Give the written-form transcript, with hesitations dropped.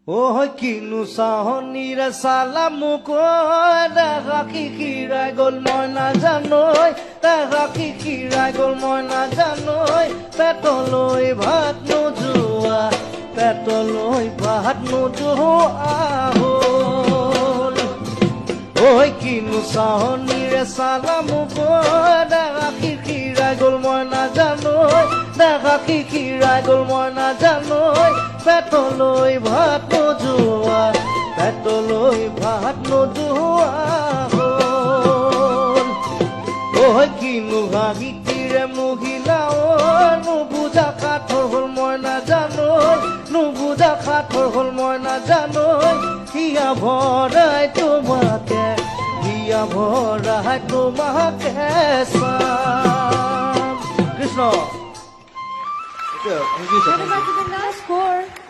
ঐ কিনো চাহনিৰে চালা মোক দেখা কিৰাই গ'ল মই নাজানো দেখা কিৰাই গ'ল মই নাজানো পেটলৈ ভাত নোযোৱা পেটলৈ ভাত নোযোৱা হ'ল ঐ কিনো চাহনিৰে চালা মোক দেখা কিৰাই গ'ল মই নাজানো দেখা কিৰাই গ'ল মই নাজানো পেটলৈ ভাত নোযোৱা পেটলৈ ভাত নোযোৱা হ'ল ঐ কিনো হাঁহিৰে মহিলা নুবুজা কাঠৰ হ'ল মই নাজানো নুবুজা কাঠৰ হ'ল মই নাজানো হিয়া ভৰাই তোমাকে চাম Krishna What about the last score?